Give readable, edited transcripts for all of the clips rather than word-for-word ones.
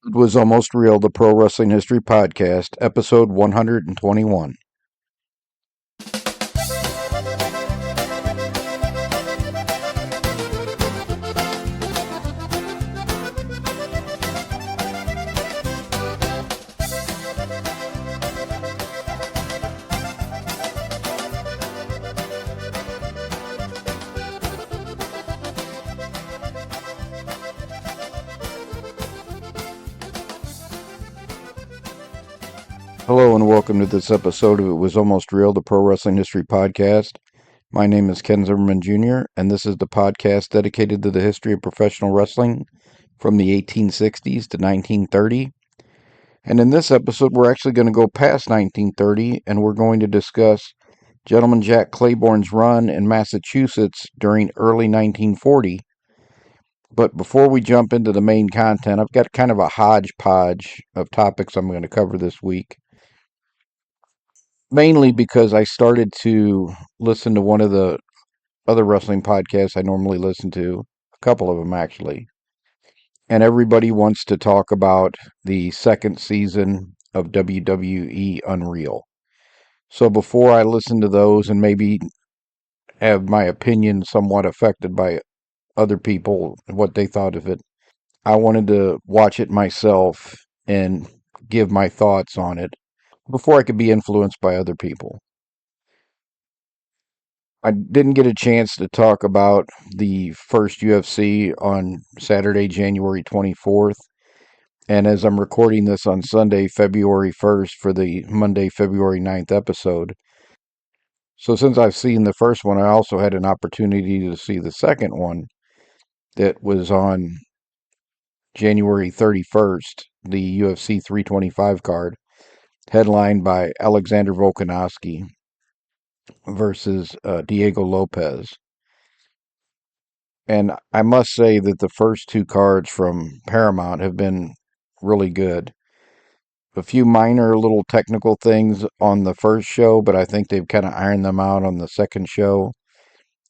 It was Almost Real, the Pro Wrestling History Podcast, episode 121. Hello and welcome to this episode of It Was Almost Real, the Pro Wrestling History Podcast. My name is Ken Zimmerman Jr., and this is the podcast dedicated to the history of professional wrestling from the 1860s to 1930. And in this episode, we're actually going to go past 1930, and we're going to discuss Gentleman Jack Claybourne's run in Massachusetts during early 1940. But before we jump into the main content, I've got kind of a hodgepodge of topics I'm going to cover this week. Mainly because I started to listen to one of the other wrestling podcasts I normally listen to, a couple of them actually, and everybody wants to talk about the second season of WWE Unreal. So before I listen to those and maybe have my opinion somewhat affected by other people, what they thought of it, I wanted to watch it myself and give my thoughts on it before I could be influenced by other people. I didn't get a chance to talk about the first UFC on Saturday, January 24th. And as I'm recording this on Sunday, February 1st, for the Monday, February 9th episode. So since I've seen the first one, I also had an opportunity to see the second one that was on January 31st, the UFC 325 card, headlined by Alexander Volkanovski versus Diego Lopez. And I must say that the first two cards from Paramount have been really good. A few minor little technical things on the first show, but I think they've kind of ironed them out on the second show.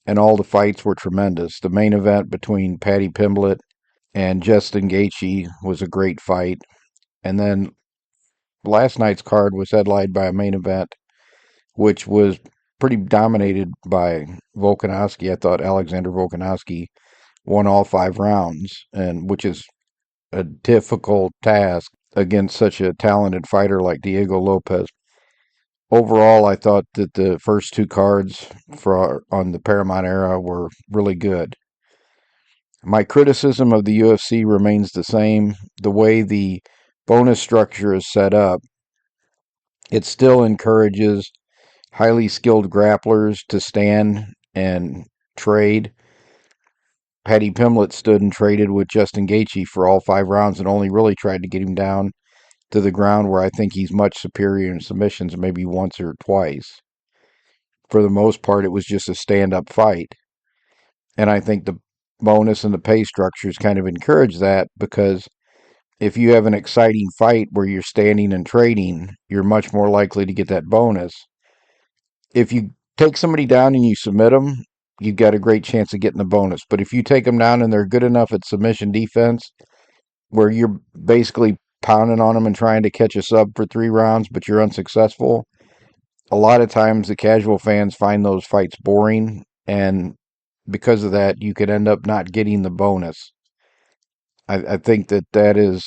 And all the fights were tremendous. The main event between Paddy Pimblett and Justin Gaethje was a great fight. And then last night's card was headlined by a main event, which was pretty dominated by Volkanovski. I thought Alexander Volkanovski won all 5 rounds, and which is a difficult task against such a talented fighter like Diego Lopez. Overall, I thought that the first two cards on the Paramount era were really good. My criticism of the UFC remains the same. The way the bonus structure is set up, it still encourages highly skilled grapplers to stand and trade. Paddy Pimblett stood and traded with Justin Gaethje for all 5 rounds and only really tried to get him down to the ground, where I think he's much superior in submissions, maybe once or twice. For the most part, it was just a stand-up fight. And I think the bonus and the pay structures kind of encourage that, because if you have an exciting fight where you're standing and trading, you're much more likely to get that bonus. If you take somebody down and you submit them, you've got a great chance of getting the bonus. But if you take them down and they're good enough at submission defense, where you're basically pounding on them and trying to catch a sub for 3 rounds, but you're unsuccessful, a lot of times the casual fans find those fights boring, and because of that, you could end up not getting the bonus. I think that is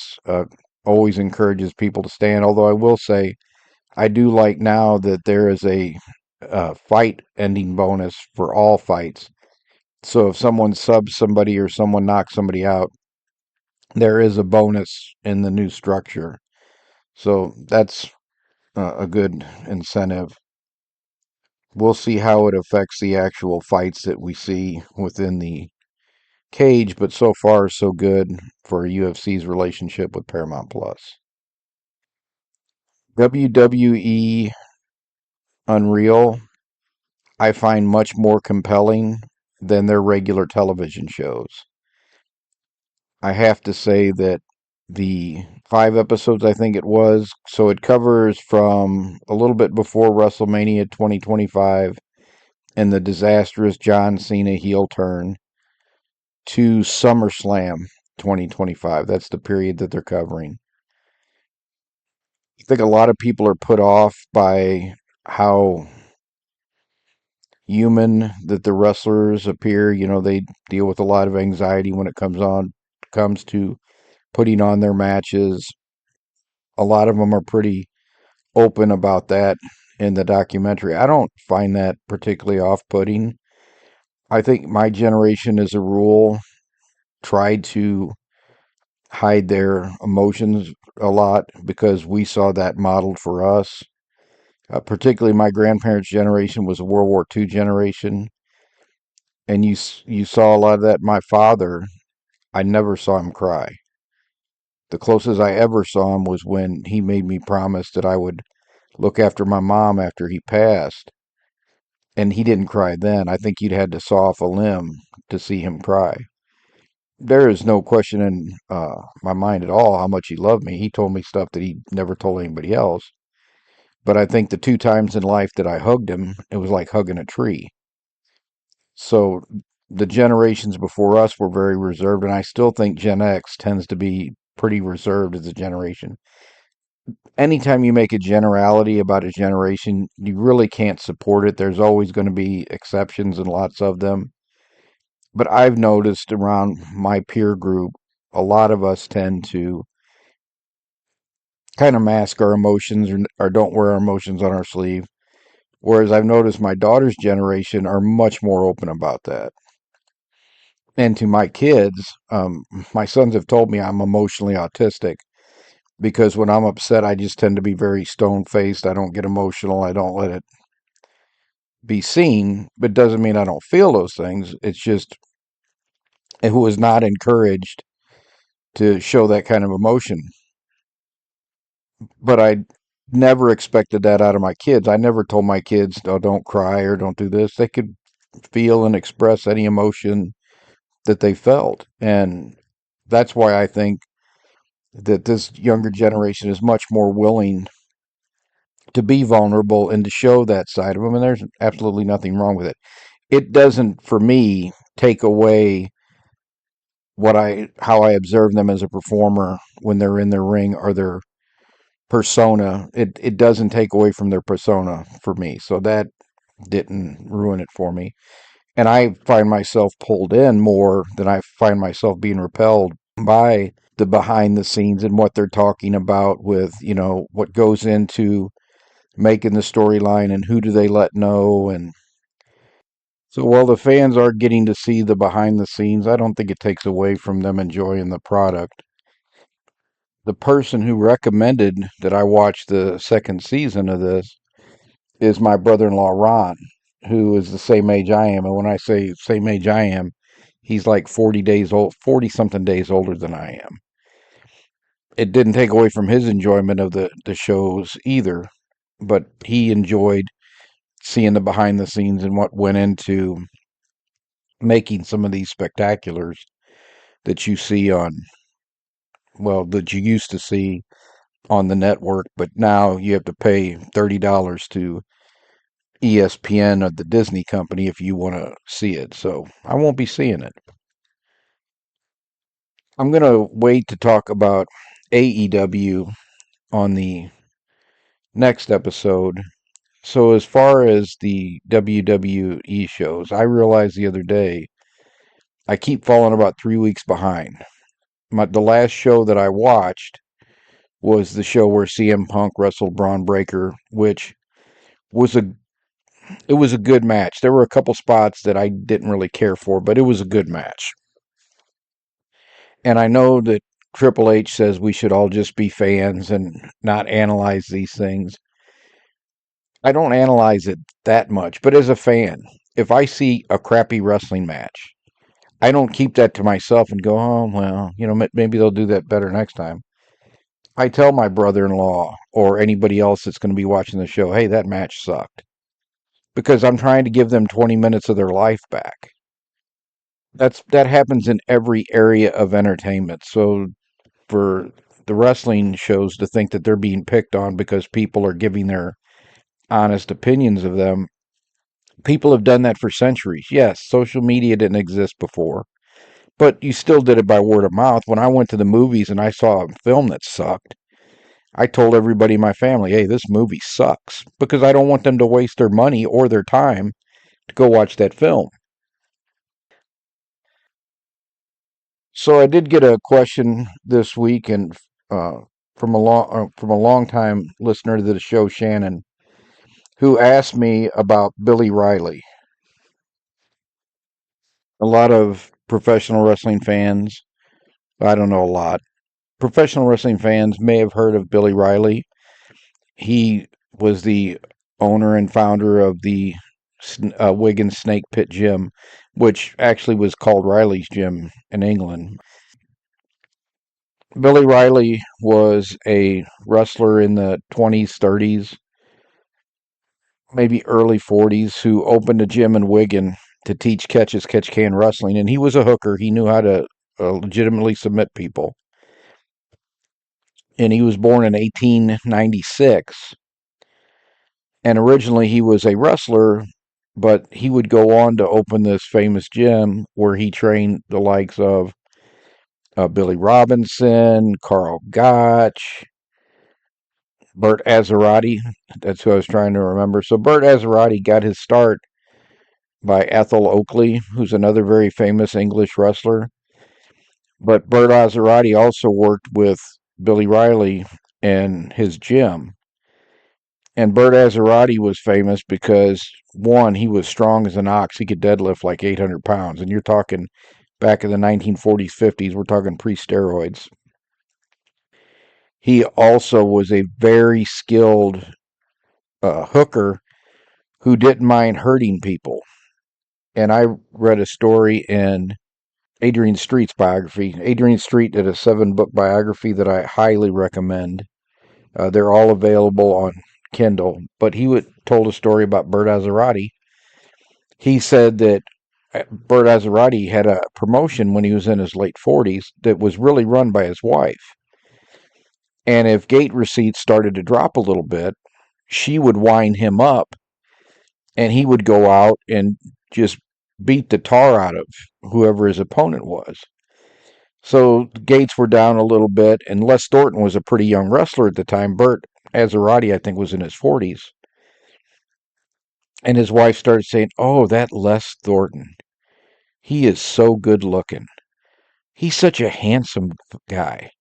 always encourages people to stand. Although I will say, I do like now that there is a fight ending bonus for all fights. So if someone subs somebody or someone knocks somebody out, there is a bonus in the new structure. So that's a good incentive. We'll see how it affects the actual fights that we see within the cage, but so far so good for UFC's relationship with Paramount Plus. WWE Unreal, I find much more compelling than their regular television shows. I have to say that the 5 episodes, I think it was, so it covers from a little bit before WrestleMania 2025 and the disastrous John Cena heel turn to SummerSlam 2025. That's the period that they're covering. I think a lot of people are put off by how human that the wrestlers appear. They deal with a lot of anxiety when it comes to putting on their matches. A lot of them are pretty open about that in the documentary. I don't find that particularly off-putting. I think my generation, as a rule, tried to hide their emotions a lot because we saw that modeled for us. Particularly, my grandparents' generation was a World War II generation, and you saw a lot of that. My father, I never saw him cry. The closest I ever saw him was when he made me promise that I would look after my mom after he passed, and he didn't cry then. I think you'd had to saw off a limb to see him cry. There is no question in my mind at all how much he loved me. He told me stuff that he never told anybody else. But I think the two times in life that I hugged him, it was like hugging a tree. So the generations before us were very reserved, and I still think Gen X tends to be pretty reserved as a generation. Anytime you make a generality about a generation, you really can't support it. There's always going to be exceptions and lots of them. But I've noticed around my peer group, a lot of us tend to kind of mask our emotions or don't wear our emotions on our sleeve. Whereas I've noticed my daughter's generation are much more open about that. And to my kids, my sons have told me I'm emotionally autistic because when I'm upset, I just tend to be very stone faced. I don't get emotional. I don't let it be seen, but doesn't mean I don't feel those things. It's just it was not encouraged to show that kind of emotion. But I never expected that out of my kids. I never told my kids, oh, don't cry or don't do this. They could feel and express any emotion that they felt. And that's why I think that this younger generation is much more willing to be vulnerable and to show that side of them. And there's absolutely nothing wrong with it. It doesn't, for me, take away how I observe them as a performer when they're in their ring or their persona. It doesn't take away from their persona for me. So that didn't ruin it for me. And I find myself pulled in more than I find myself being repelled by the behind the scenes and what they're talking about with, what goes into making the storyline and who do they let know. And so while the fans are getting to see the behind the scenes, I don't think it takes away from them enjoying the product. The person who recommended that I watch the second season of this is my brother-in-law Ron, who is the same age I am. And when I say same age I am, he's like 40 days old, 40 something days older than I am. It didn't take away from his enjoyment of the shows either, but he enjoyed seeing the behind the scenes and what went into making some of these spectaculars that you see that you used to see on the network, but now you have to pay $30 to ESPN or the Disney company if you want to see it. So I won't be seeing it. I'm going to wait to talk about AEW on the next episode. So as far as the WWE shows, I realized the other day I keep falling about 3 weeks behind. The last show that I watched was the show where CM Punk wrestled Braun Breaker, which was it was a good match. There were a couple spots that I didn't really care for, but it was a good match. And I know that Triple H says we should all just be fans and not analyze these things. I don't analyze it that much, but as a fan, if I see a crappy wrestling match, I don't keep that to myself and go, oh, well, maybe they'll do that better next time. I tell my brother-in-law or anybody else that's going to be watching the show, hey, that match sucked. Because I'm trying to give them 20 minutes of their life back. That happens in every area of entertainment. So for the wrestling shows to think that they're being picked on because people are giving their honest opinions of them, people have done that for centuries. Yes, social media didn't exist before, but you still did it by word of mouth. When I went to the movies and I saw a film that sucked, I told everybody in my family, hey, this movie sucks, because I don't want them to waste their money or their time to go watch that film. So I did get a question this week, and uh, from a long time listener to the show, Shannon, who asked me about Billy Riley. A lot of professional wrestling fans, I don't know a lot, professional wrestling fans may have heard of Billy Riley. He was the owner and founder of the Wigan Snake Pit Gym, which actually was called Riley's Gym in England. Billy Riley was a wrestler in the 20s, 30s, maybe early 40s, who opened a gym in Wigan to teach catch can wrestling. And he was a hooker. He knew how to legitimately submit people. And he was born in 1896. And originally he was a wrestler, but he would go on to open this famous gym where he trained the likes of Billy Robinson, Carl Gotch, Bert Azarati. That's who I was trying to remember. So Bert Azarati got his start by Ethel Oakley, who's another very famous English wrestler. But Bert Azarati also worked with Billy Riley and his gym. And Bert Azarati was famous because, one, he was strong as an ox. He could deadlift like 800 pounds. And you're talking back in the 1940s, 50s, we're talking pre steroids. He also was a very skilled hooker who didn't mind hurting people. And I read a story in Adrian Street's biography. Adrian Street did a 7-book biography that I highly recommend. They're all available on Kindle. But told a story about Bert Azarati. He said that Bert Azarati had a promotion when he was in his late 40s that was really run by his wife. And if gate receipts started to drop a little bit, she would wind him up and he would go out and just beat the tar out of whoever his opponent was. So gates were down a little bit, and Les Thornton was a pretty young wrestler at the time. Bert Azarati, I think, was in his 40s. And his wife started saying, oh, that Les Thornton, he is so good looking. He's such a handsome guy.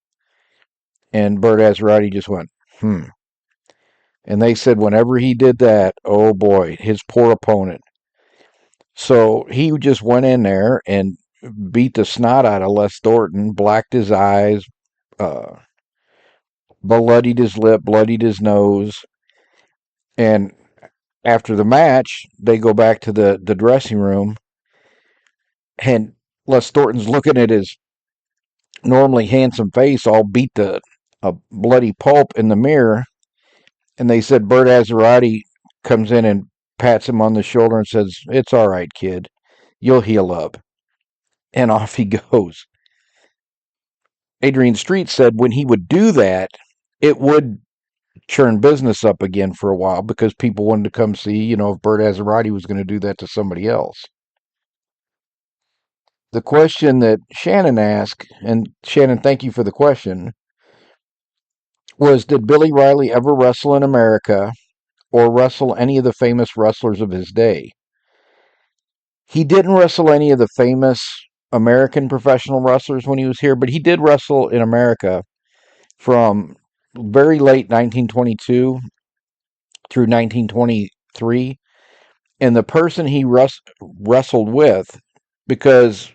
And Bert Azarati just went, hmm. And they said whenever he did that, oh boy, his poor opponent. So he just went in there and beat the snot out of Les Thornton, blacked his eyes, uh, bloodied his lip, bloodied his nose. And after the match, they go back to the dressing room, and Les Thornton's looking at his normally handsome face, all beat to a bloody pulp in the mirror. And they said Bert Azarati comes in and pats him on the shoulder and says, it's all right, kid. You'll heal up. And off he goes. Adrian Street said when he would do that, it would churn business up again for a while because people wanted to come see, if Bert Azarati was going to do that to somebody else. The question that Shannon asked, and Shannon, thank you for the question, was did Billy Riley ever wrestle in America or wrestle any of the famous wrestlers of his day? He didn't wrestle any of the famous American professional wrestlers when he was here, but he did wrestle in America from very late 1922 through 1923. And the person he wrestled with, because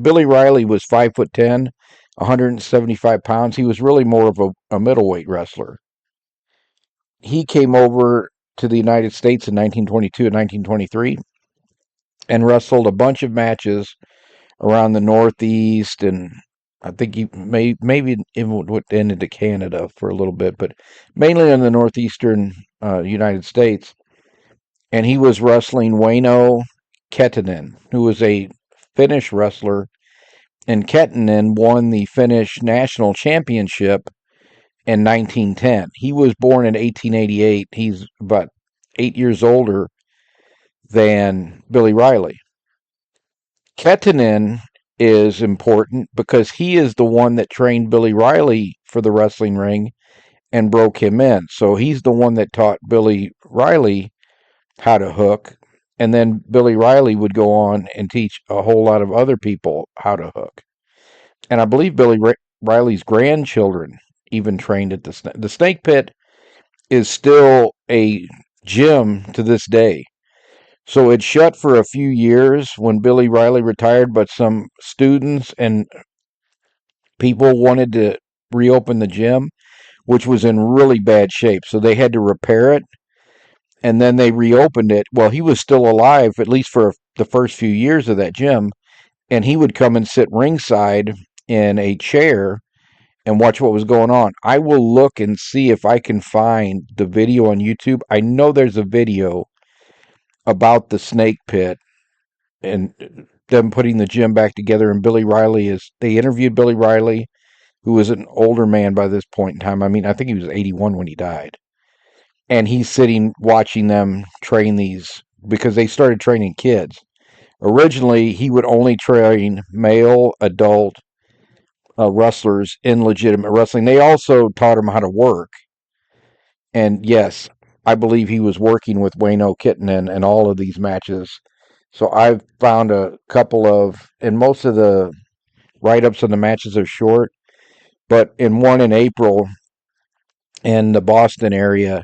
Billy Riley was 5'10", 175 pounds, he was really more of a middleweight wrestler. He came over to the United States in 1922 and 1923 and wrestled a bunch of matches around the Northeast, and I think he maybe even went into Canada for a little bit, but mainly in the Northeastern United States. And he was wrestling Waino Kettinen, who was a Finnish wrestler, and Kettinen won the Finnish national championship in 1910. He was born in 1888. He's about 8 years older than Billy Riley. Kettinen is important because he is the one that trained Billy Riley for the wrestling ring and broke him in. So he's the one that taught Billy Riley how to hook. And then Billy Riley would go on and teach a whole lot of other people how to hook. And I believe Riley's grandchildren even trained at the Snake Pit is still a gym to this day. So it shut for a few years when Billy Riley retired, but some students and people wanted to reopen the gym, which was in really bad shape. So they had to repair it, and then they reopened it. Well, he was still alive, at least for the first few years of that gym, and he would come and sit ringside in a chair and watch what was going on. I will look and see if I can find the video on YouTube. I know there's a video about the Snake Pit and them putting the gym back together. And they interviewed Billy Riley, who was an older man by this point in time. I mean, I think he was 81 when he died. And he's sitting watching them train these because they started training kids. Originally, he would only train male adult wrestlers in legitimate wrestling. They also taught him how to work. And yes, I believe he was working with Wayno Kittinan in all of these matches. So I've found a couple of, and most of the write-ups on the matches are short, but in one in April in the Boston area,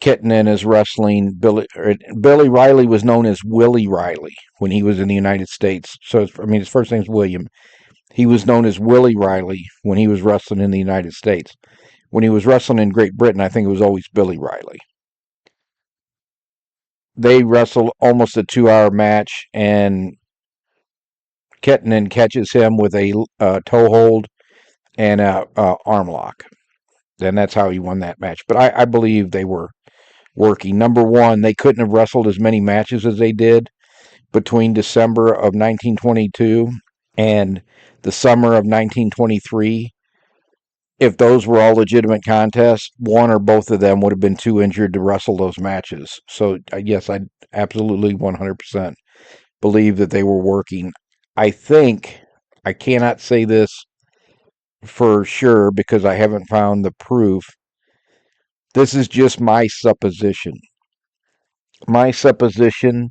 Kittinan is wrestling Billy Riley was known as Willie Riley when he was in the United States. So his first name's William. He was known as Willie Riley when he was wrestling in the United States. When he was wrestling in Great Britain, I think it was always Billy Riley. They wrestled almost a 2-hour match, and Kittinan catches him with a toe hold and a arm lock. And that's how he won that match. But I believe they were working. Number one, they couldn't have wrestled as many matches as they did between December of 1922 and the summer of 1923. If those were all legitimate contests, one or both of them would have been too injured to wrestle those matches. So, yes, I absolutely 100% believe that they were working. I think, I cannot say this for sure because I haven't found the proof. This is just my supposition. My supposition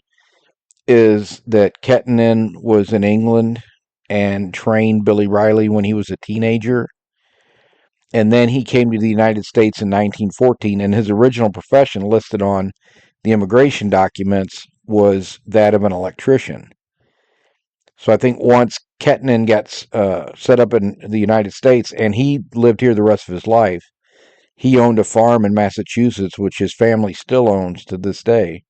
is that Kittinan was in England and trained Billy Riley when he was a teenager. And then he came to the United States in 1914, and his original profession listed on the immigration documents was that of an electrician. So I think once Kittinan gets set up in the United States, and he lived here the rest of his life, he owned a farm in Massachusetts, which his family still owns to this day.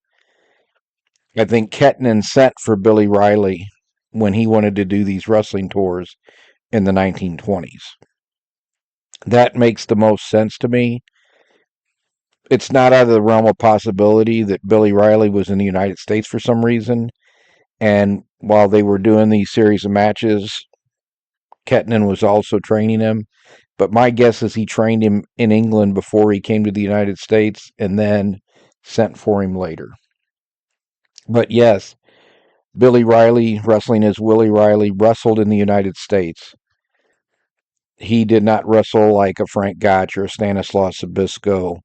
I think Kittinan sent for Billy Riley when he wanted to do these wrestling tours in the 1920s. That makes the most sense to me. It's not out of the realm of possibility that Billy Riley was in the United States for some reason. And while they were doing these series of matches, Kittinan was also training him. But my guess is he trained him in England before he came to the United States and then sent for him later. But yes, Billy Riley, wrestling as Willie Riley, wrestled in the United States. He did not wrestle like a Frank Gotch or a Stanislaus Zbyszko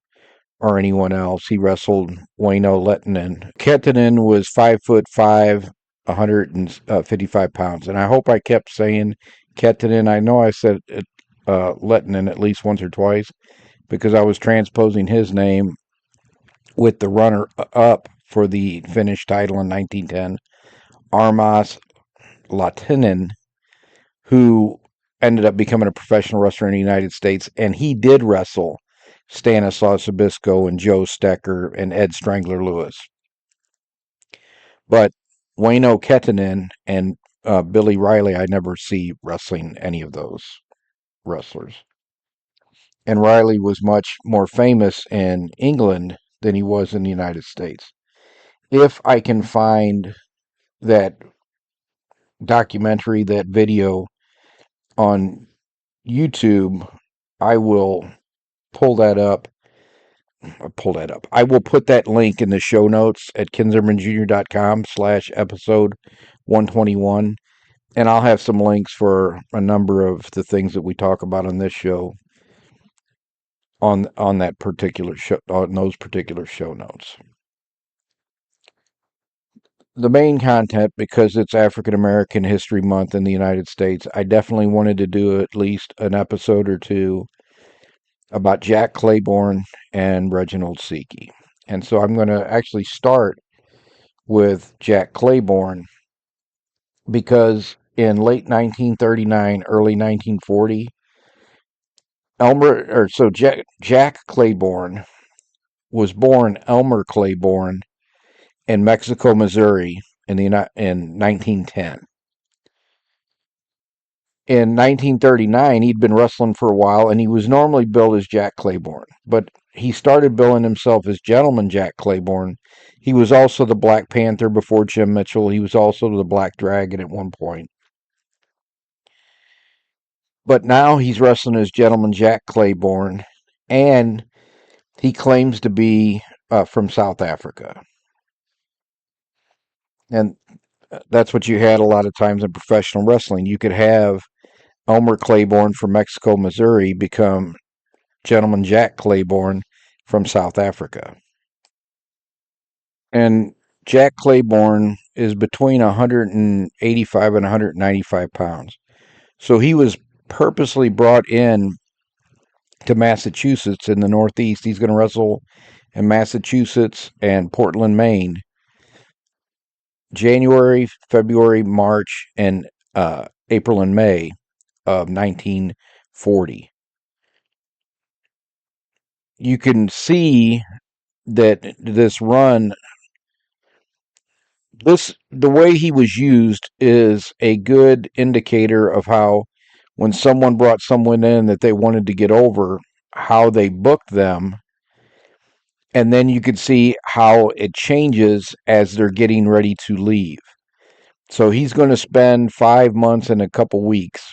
or anyone else. He wrestled Wayno Lettinen. Kittinan was 5'5", 155 pounds. And I hope I kept saying Kittinan. I know I said Lettinen at least once or twice because I was transposing his name with the runner-up for the Finnish title in 1910, Armas Latinen, who ended up becoming a professional wrestler in the United States, and he did wrestle Stanislaus Zbyszko and Joe Stecker and Ed Strangler Lewis. But Wayno Kittinan and Billy Riley, I never see wrestling any of those wrestlers. And Riley was much more famous in England than he was in the United States. If I can find that documentary, that video on YouTube, I will pull that up. I will put that link in the show notes at kinzermanjr.com/episode 121. And I'll have some links for a number of the things that we talk about on this show on that particular show, on those particular show notes. The main content, because it's African American History Month in the United States, I definitely wanted to do at least an episode or two about Jack Claybourne and Reginald Seekey. And so I'm going to actually start with Jack Claybourne because in late 1939, early 1940, Jack Claybourne was born Elmer Claybourne in Mexico, Missouri in 1910. In 1939, he'd been wrestling for a while, and he was normally billed as Jack Claybourne, but he started billing himself as Gentleman Jack Claybourne. He was also the Black Panther before Jim Mitchell. He was also the Black Dragon at one point. But now he's wrestling as Gentleman Jack Claybourne, and he claims to be from South Africa. And that's what you had a lot of times in professional wrestling. You could have Elmer Claybourne from Mexico, Missouri become Gentleman Jack Claybourne from South Africa. And Jack Claybourne is between 185 and 195 pounds. So he was purposely brought in to Massachusetts in the Northeast. He's going to wrestle in Massachusetts and Portland, Maine, January, February, March, and April and May of 1940. You can see that this run, the way he was used is a good indicator of how when someone brought someone in that they wanted to get over, how they booked them. And then you could see how it changes as they're getting ready to leave. So he's going to spend 5 months and a couple weeks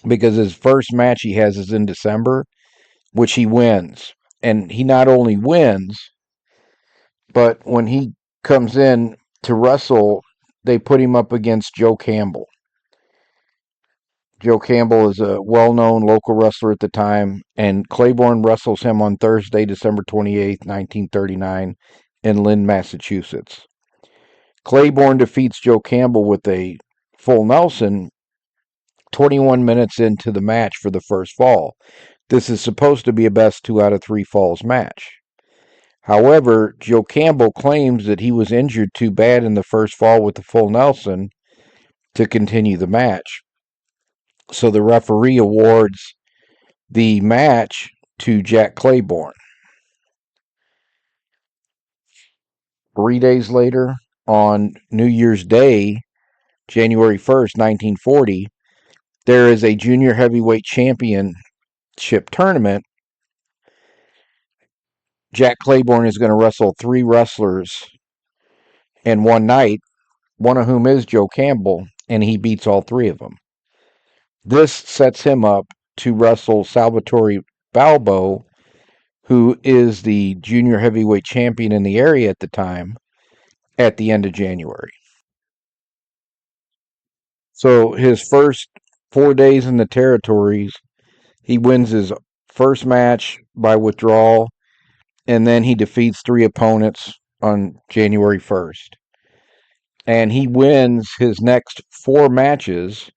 because his first match he has is in December, which he wins. And he not only wins, but when he comes in to wrestle, they put him up against Joe Campbell. Joe Campbell is a well-known local wrestler at the time, and Claybourne wrestles him on Thursday, December 28th, 1939, in Lynn, Massachusetts. Claybourne defeats Joe Campbell with a full Nelson 21 minutes into the match for the first fall. This is supposed to be a best 2 out of 3 falls match. However, Joe Campbell claims that he was injured too bad in the first fall with the full Nelson to continue the match. So the referee awards the match to Jack Claybourne. 3 days later, on New Year's Day, January 1st, 1940, there is a junior heavyweight championship tournament. Jack Claybourne is going to wrestle 3 wrestlers in one night, one of whom is Joe Campbell, and he beats all 3 of them. This sets him up to wrestle Salvatore Balbo, who is the junior heavyweight champion in the area at the time, at the end of January. So his first 4 days in the territories, he wins his first match by withdrawal, and then he defeats 3 opponents on January 1st. And he wins his next 4 matches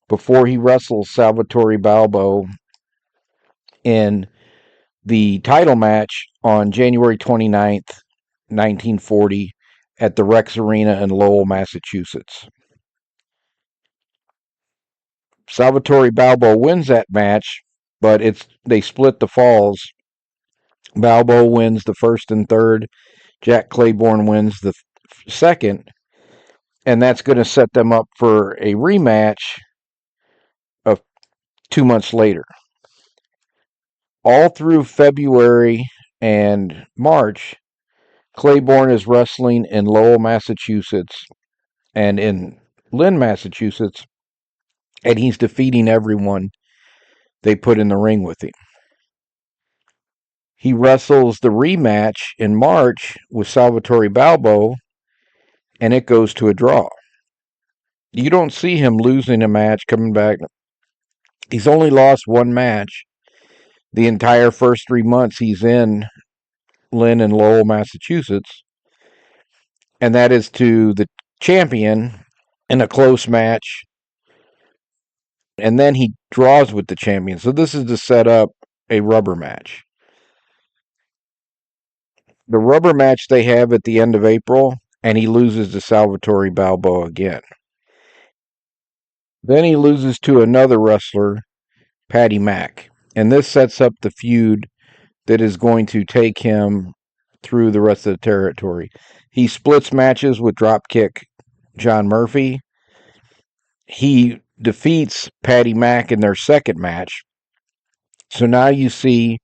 before he wrestles Salvatore Balbo in the title match on January 29th, 1940, at the Rex Arena in Lowell, Massachusetts. Salvatore Balbo wins that match, but they split the falls. Balbo wins the first and third. Jack Claybourne wins the second, and that's going to set them up for a rematch of 2 months later. All through February and March, Claybourne is wrestling in Lowell, Massachusetts, and in Lynn, Massachusetts, and he's defeating everyone they put in the ring with him. He wrestles the rematch in March with Salvatore Balbo, and it goes to a draw. You don't see him losing a match, coming back. He's only lost one match the entire first 3 months he's in Lynn and Lowell, Massachusetts, and that is to the champion in a close match, and then he draws with the champion. So this is to set up a rubber match. The rubber match they have at the end of April, and he loses to Salvatore Balboa again. Then he loses to another wrestler, Patty Mack, and this sets up the feud that is going to take him through the rest of the territory. He splits matches with Dropkick John Murphy. He defeats Patty Mack in their second match. So now you see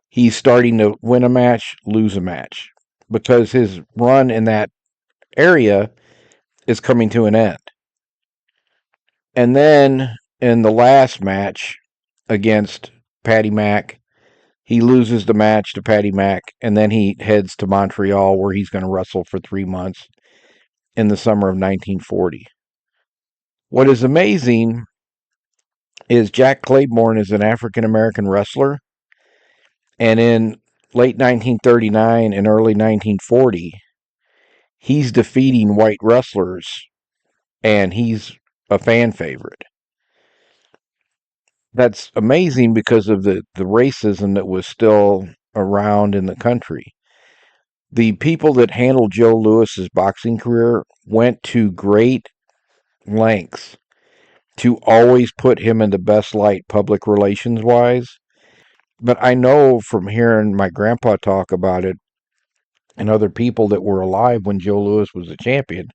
he's starting to win a match, lose a match, because his run in that area is coming to an end. And then in the last match against Patty Mack, he loses the match to Patty Mack, and then he heads to Montreal where he's going to wrestle for 3 months in the summer of 1940. What is amazing is Jack Claybourne is an African American wrestler, and in late 1939 and early 1940, he's defeating white wrestlers, and he's a fan favorite. That's amazing because of the racism that was still around in the country. The people that handled Joe Louis's boxing career went to great lengths to always put him in the best light public relations wise. But I know from hearing my grandpa talk about it and other people that were alive when Joe Louis was a champion,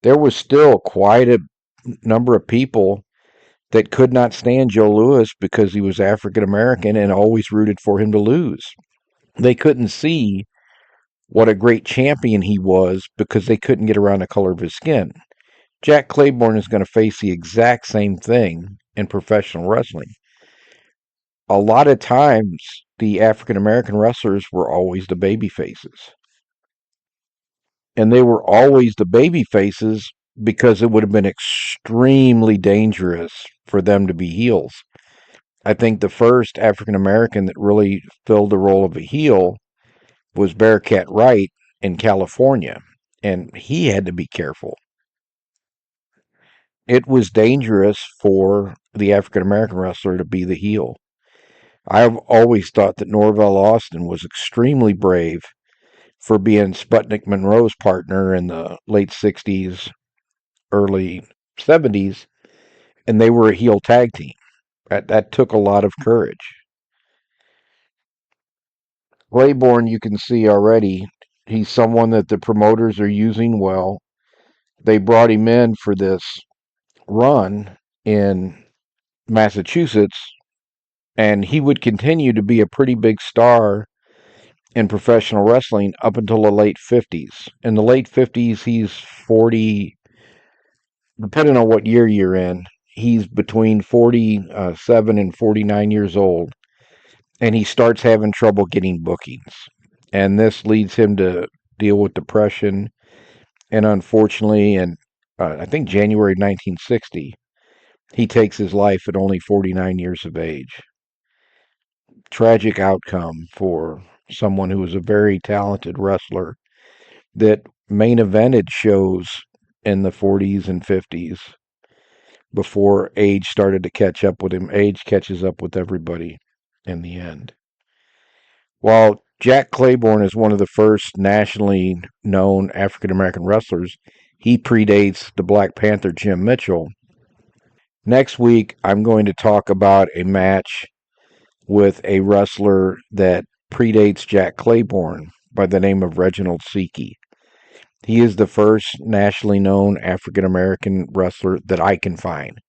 there was still quite a number of people that could not stand Joe Louis because he was African American and always rooted for him to lose. They couldn't see what a great champion he was because they couldn't get around the color of his skin. Jack Claybourne is going to face the exact same thing in professional wrestling. A lot of times, the African American wrestlers were always the baby faces. And they were always the baby faces because it would have been extremely dangerous for them to be heels. I think the first African American that really filled the role of a heel was Bearcat Wright in California, and he had to be careful. It was dangerous for the African American wrestler to be the heel. I've always thought that Norvell Austin was extremely brave for being Sputnik Monroe's partner in the late 60s, early 70s, and they were a heel tag team. That took a lot of courage. Claybourne, you can see already, he's someone that the promoters are using well. They brought him in for this run in Massachusetts, and he would continue to be a pretty big star in professional wrestling up until the late 50s. In the late 50s, he's 40, depending on what year you're in, he's between 47 and 49 years old, and he starts having trouble getting bookings. And this leads him to deal with depression. And unfortunately, in I think January 1960, he takes his life at only 49 years of age. Tragic outcome for someone who was a very talented wrestler that main evented shows in the 40s and 50s before age started to catch up with him. Age catches up with everybody in the end. While Jack Claybourne is one of the first nationally known African American wrestlers, he predates the Black Panther Jim Mitchell. Next week, I'm going to talk about a match with a wrestler that predates Jack Claybourne by the name of Reginald Seekey. He is the first nationally known African American wrestler that I can find.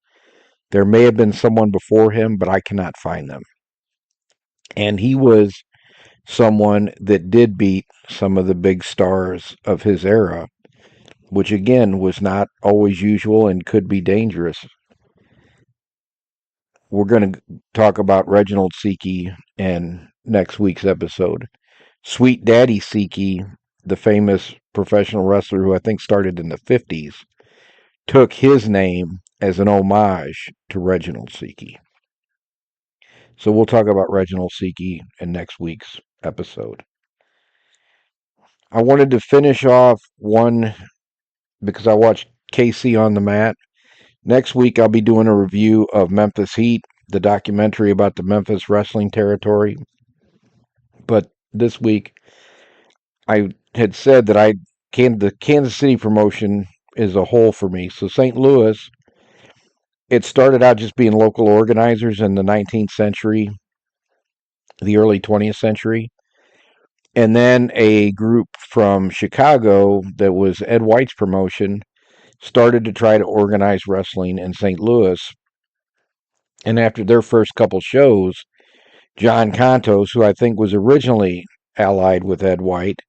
There may have been someone before him, but I cannot find them. And he was someone that did beat some of the big stars of his era, which again was not always usual and could be dangerous. We're going to talk about Reginald Seekey in next week's episode. Sweet Daddy Seekey, the famous professional wrestler who I think started in the 50s, took his name as an homage to Reginald Seekey. So we'll talk about Reginald Seekey in next week's episode. I wanted to finish off one because I watched KC on the Mat. Next week, I'll be doing a review of Memphis Heat, the documentary about the Memphis wrestling territory. But this week, I had said that the Kansas City promotion is a whole for me. So St. Louis, it started out just being local organizers in the 19th century, the early 20th century. And then a group from Chicago that was Ed White's promotion started to try to organize wrestling in St. Louis. And after their first couple shows, John Contos, who I think was originally allied with Ed White,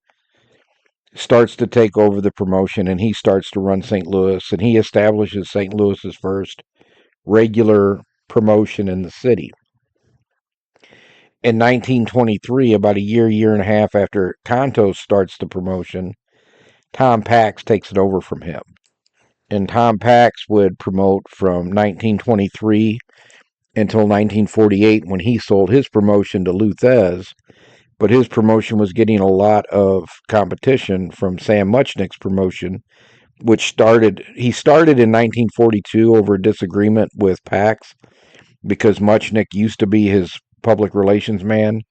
starts to take over the promotion, and he starts to run St. Louis, and he establishes St. Louis's first regular promotion in the city. In 1923, about a year and a half after Contos starts the promotion, Tom Pax takes it over from him. And Tom Pax would promote from 1923 until 1948 when he sold his promotion to Lou Thez. But his promotion was getting a lot of competition from Sam Muchnick's promotion, which he started in 1942 over a disagreement with Pax because Muchnick used to be his public relations man.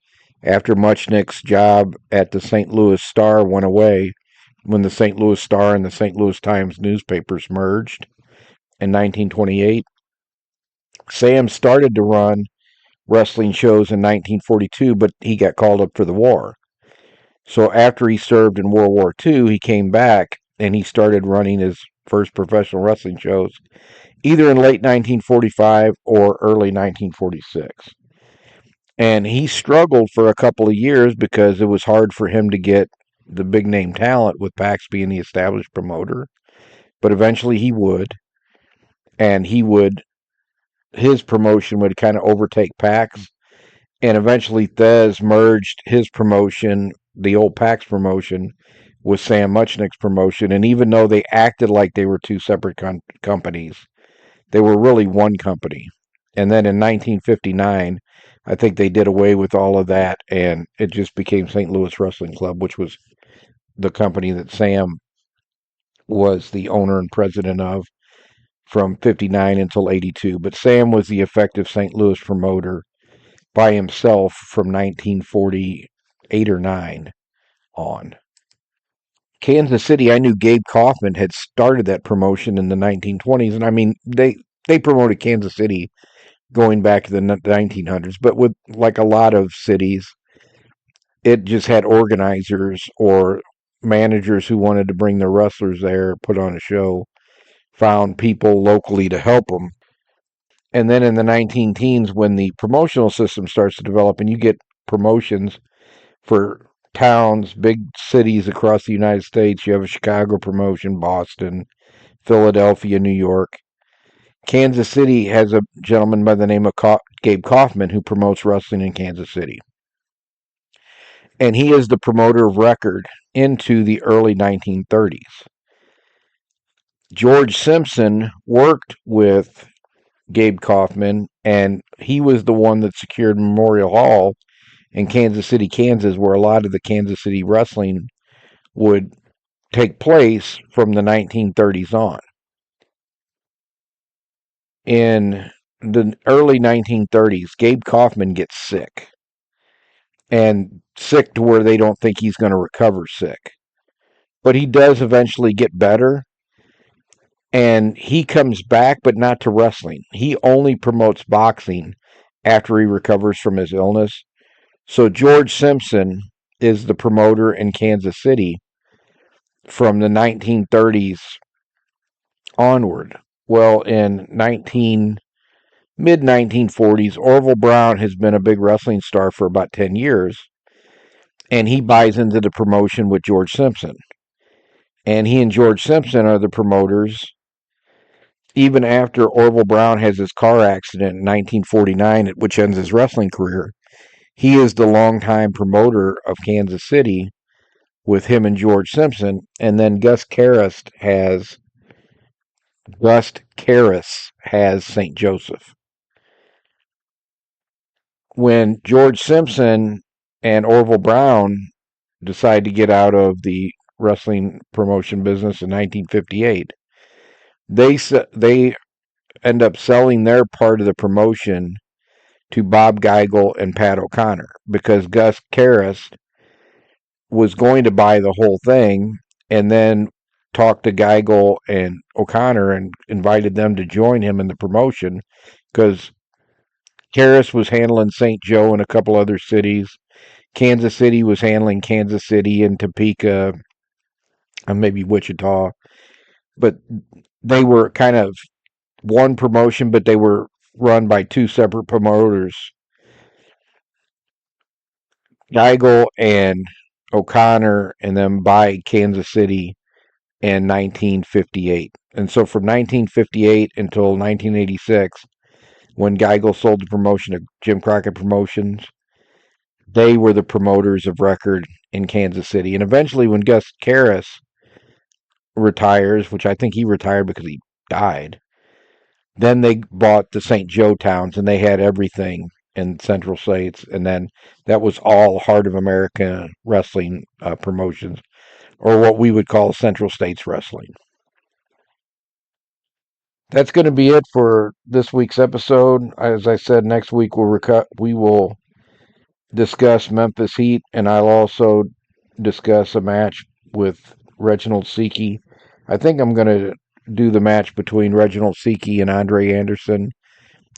After Muchnick's job at the St. Louis Star went away, when the St. Louis Star and the St. Louis Times newspapers merged in 1928, Sam started to run wrestling shows in 1942, but he got called up for the war. So after he served in World War II, he came back and he started running his first professional wrestling shows either in late 1945 or early 1946. And he struggled for a couple of years because it was hard for him to get the big name talent with Pax being the established promoter. But eventually he would. And his promotion would kind of overtake Pax. And eventually Thez merged his promotion, the old Pax promotion, with Sam Muchnick's promotion. And even though they acted like they were two separate companies, they were really one company. And then in 1959, I think they did away with all of that, and it just became St. Louis Wrestling Club, which was the company that Sam was the owner and president of from 59 until 82. But Sam was the effective St. Louis promoter by himself from 1948 or 9 on. Kansas City, I knew Gabe Kaufman had started that promotion in the 1920s, and I mean, they promoted Kansas City going back to the 1900s, but with like a lot of cities, it just had organizers or managers who wanted to bring their wrestlers there, put on a show, found people locally to help them. And then in the 19 teens, when the promotional system starts to develop and you get promotions for towns, big cities across the United States, you have a Chicago promotion, Boston, Philadelphia, New York. Kansas City has a gentleman by the name of Gabe Kaufman who promotes wrestling in Kansas City. And he is the promoter of record into the early 1930s. George Simpson worked with Gabe Kaufman, and he was the one that secured Memorial Hall in Kansas City, Kansas, where a lot of the Kansas City wrestling would take place from the 1930s on. In the early 1930s, Gabe Kaufman gets sick. And sick to where they don't think he's going to recover sick. But he does eventually get better. And he comes back, but not to wrestling. He only promotes boxing after he recovers from his illness. So George Simpson is the promoter in Kansas City from the 1930s onward. Well, in mid 1940s, Orville Brown has been a big wrestling star for about 10 years, and he buys into the promotion with George Simpson. And he and George Simpson are the promoters. Even after Orville Brown has his car accident in 1949, which ends his wrestling career, he is the longtime promoter of Kansas City with him and George Simpson. And then Gus Karrast has Gus Karras has St. Joseph. When George Simpson and Orville Brown decide to get out of the wrestling promotion business in 1958, they end up selling their part of the promotion to Bob Geigel and Pat O'Connor because Gus Karras was going to buy the whole thing and then talked to Geigel and O'Connor and invited them to join him in the promotion because Karras was handling St. Joe and a couple other cities. Kansas City was handling Kansas City and Topeka and maybe Wichita. But they were kind of one promotion, but they were run by two separate promoters, Geigel and O'Connor, and then by Kansas City in 1958. And so from 1958 until 1986, when Geigel sold the promotion to Jim Crockett Promotions, they were the promoters of record in Kansas City. And eventually, when Gus Karras retires, which I think he retired because he died, then they bought the St. Joe towns and they had everything in Central States. And then that was all Heart of America Wrestling promotions, or what we would call Central States Wrestling. That's going to be it for this week's episode. As I said, next week we will discuss Memphis Heat, and I'll also discuss a match with Reginald Siki. I think I'm going to do the match between Reginald Siki and Andre Anderson,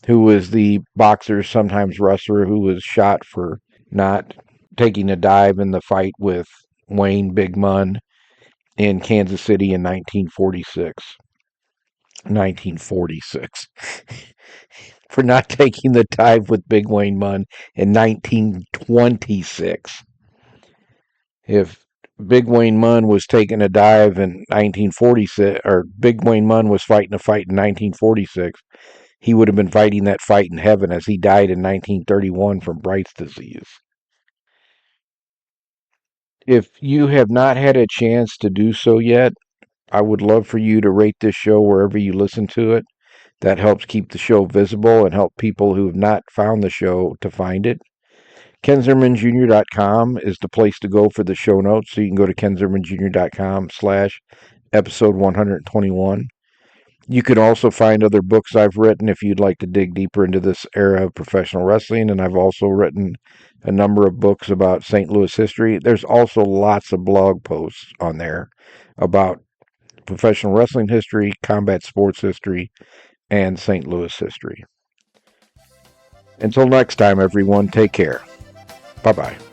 who was the boxer, sometimes wrestler, who was shot for not taking a dive in the fight with Wayne Big Munn in Kansas City in 1946. 1946. For not taking the dive with Big Wayne Munn in 1926. If Big Wayne Munn was taking a dive in 1946, or Big Wayne Munn was fighting a fight in 1946, he would have been fighting that fight in heaven, as he died in 1931 from Bright's disease. If you have not had a chance to do so yet, I would love for you to rate this show wherever you listen to it. That helps keep the show visible and help people who have not found the show to find it. KenZimmermanJr.com is the place to go for the show notes, so you can go to KenZimmermanJr.com/episode 121. You can also find other books I've written if you'd like to dig deeper into this era of professional wrestling, and I've also written a number of books about St. Louis history. There's also lots of blog posts on there about professional wrestling history, combat sports history, and St. Louis history. Until next time, everyone, take care. Bye-bye.